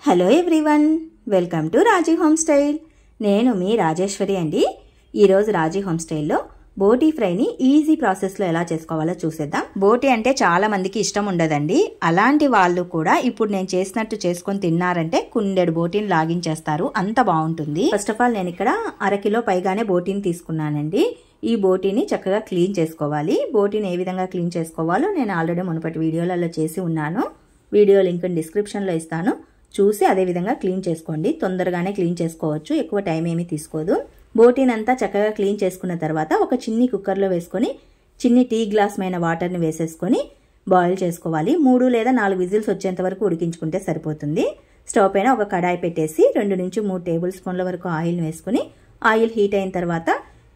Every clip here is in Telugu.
Hello everyone, welcome to Raji home style. నేను మీ రాజేశ్వరి అండి. ఈరోజు రాజీ హోమ్ స్టైల్లో బోటీ ఫ్రైని ఈజీ ప్రాసెస్లో ఎలా చేసుకోవాలో చూసేద్దాం. బోటీ అంటే చాలా మందికి ఇష్టం ఉండదండి. అలాంటి వాళ్ళు కూడా ఇప్పుడు నేను చేసినట్టు చేసుకొని తిన్నారంటే కుండెడు బోటీని లాగించేస్తారు, అంత బాగుంటుంది. ఫస్ట్ ఆఫ్ ఆల్ నేను ఇక్కడ 1/2 కిలో పైగానే బోటీని తీసుకున్నానండి. ఈ బోటీని చక్కగా క్లీన్ చేసుకోవాలి. బోటీని ఏ విధంగా క్లీన్ చేసుకోవాలో నేను ఆల్రెడీ మునుపటి వీడియోలలో చేసి ఉన్నాను. వీడియో లింక్ డిస్క్రిప్షన్లో ఇస్తాను, చూసి అదే విధంగా క్లీన్ చేసుకోండి. తొందరగానే క్లీన్ చేసుకోవచ్చు, ఎక్కువ టైం ఏమీ తీసుకోదు. బోటీని అంతా చక్కగా క్లీన్ చేసుకున్న తర్వాత ఒక చిన్ని కుక్కర్లో వేసుకొని చిన్ని టీ గ్లాస్ మైన వాటర్ని వేసేసుకొని బాయిల్ చేసుకోవాలి. 3 లేదా 4 విజిల్స్ వచ్చేంత వరకు ఉడికించుకుంటే సరిపోతుంది. స్టవ్ పైన ఒక కడాయి పెట్టేసి 2 నుంచి 3 టేబుల్ స్పూన్ల వరకు ఆయిల్ వేసుకుని ఆయిల్ హీట్ అయిన తర్వాత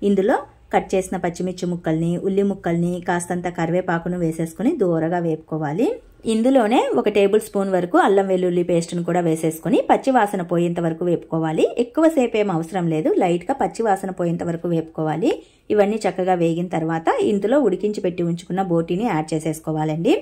ఇందులో కట్ చేసిన పచ్చిమిర్చి ముక్కల్ని, ఉల్లి ముక్కల్ని, కాస్తంత కరివేపాకును వేసేసుకుని దూరగా వేపుకోవాలి. ఇందులోనే 1 టేబుల్ స్పూన్ వరకు అల్లం వెల్లుల్లి పేస్ట్ను కూడా వేసేసుకుని పచ్చి వాసన పోయేంత వరకు వేపుకోవాలి. ఎక్కువసేపు ఏం అవసరం లేదు, లైట్గా పచ్చి వాసన పోయేంత వరకు వేపుకోవాలి. ఇవన్నీ చక్కగా వేగిన తర్వాత ఇందులో ఉడికించి పెట్టి ఉంచుకున్న బోటీని యాడ్ చేసేసుకోవాలండి.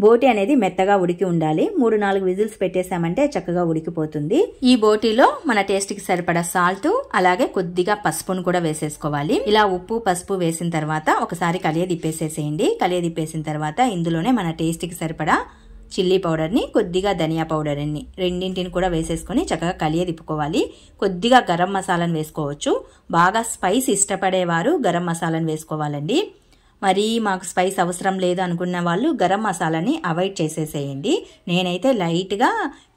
బోటీ అనేది మెత్తగా ఉడికి ఉండాలి. 3-4 విజిల్స్ పెట్టేసామంటే చక్కగా ఉడికిపోతుంది. ఈ బోటీలో మన టేస్ట్కి సరిపడా సాల్ట్, అలాగే కొద్దిగా పసుపును కూడా వేసేసుకోవాలి. ఇలా ఉప్పు పసుపు వేసిన తర్వాత ఒకసారి కలియదిప్పేసేసేయండి. కలియదిప్పేసిన తర్వాత ఇందులోనే మన టేస్ట్కి సరిపడా చిల్లీ పౌడర్ని, కొద్దిగా ధనియా పౌడర్ని రెండింటిని కూడా వేసేసుకొని చక్కగా కలియదిప్పుకోవాలి. కొద్దిగా గరం మసాలాను వేసుకోవచ్చు. బాగా స్పైస్ ఇష్టపడేవారు గరం మసాలాను వేసుకోవాలండి. మరి మాకు స్పైస్ అవసరం లేదు అనుకున్న వాళ్ళు గరం మసాలాని అవాయిడ్ చేసేసేయండి. నేనైతే లైట్గా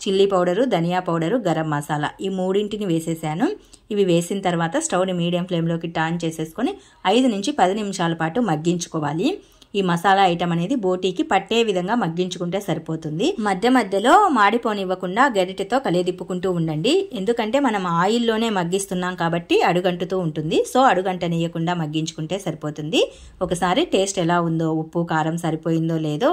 చిల్లీ పౌడరు, ధనియా పౌడరు, గరం మసాలా ఈ 3ంటిని వేసేసాను. ఇవి వేసిన తర్వాత స్టవ్ని మీడియం ఫ్లేమ్లోకి టర్న్ చేసేసుకొని 5 నుంచి 10 నిమిషాల పాటు మగ్గించుకోవాలి. ఈ మసాలా ఐటమ్ అనేది బోటీకి పట్టే విధంగా మగ్గించుకుంటే సరిపోతుంది. మధ్య మధ్యలో మాడిపోనివ్వకుండా గరిటెతో కలియదిప్పుకుంటూ ఉండండి. ఎందుకంటే మనం ఆయిల్లోనే మగ్గిస్తున్నాం కాబట్టి అడుగంటుతూ ఉంటుంది. సో అడుగంటనీయకుండా మగ్గించుకుంటే సరిపోతుంది. ఒకసారి టేస్ట్ ఎలా ఉందో, ఉప్పు కారం సరిపోయిందో లేదో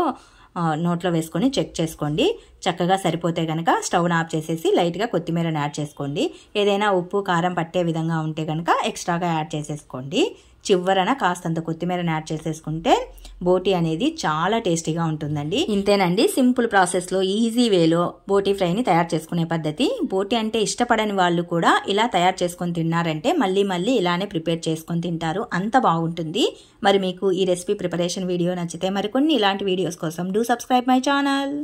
నోట్లో వేసుకొని చెక్ చేసుకోండి. చక్కగా సరిపోతే కనుక స్టవ్ను ఆఫ్ చేసేసి లైట్గా కొత్తిమీరని యాడ్ చేసుకోండి. ఏదైనా ఉప్పు కారం పట్టే విధంగా ఉంటే కనుక ఎక్స్ట్రాగా యాడ్ చేసేసుకోండి. చివరన కాస్తంత కొత్తిమీరని యాడ్ చేసేసుకుంటే బోటీ అనేది చాలా టేస్టీగా ఉంటుందండి. ఇంతేనండి, సింపుల్ ప్రాసెస్లో ఈజీ వేలో బోటీ ఫ్రైని తయారు చేసుకునే పద్ధతి. బోటీ అంటే ఇష్టపడని వాళ్ళు కూడా ఇలా తయారు చేసుకొని తిన్నారంటే మళ్ళీ మళ్ళీ ఇలానే ప్రిపేర్ చేసుకొని తింటారు, అంత బాగుంటుంది. మరి మీకు ఈ రెసిపీ ప్రిపరేషన్ వీడియో నచ్చితే మరికొన్ని ఇలాంటి వీడియోస్ కోసం డూ సబ్స్క్రైబ్ మై ఛానల్.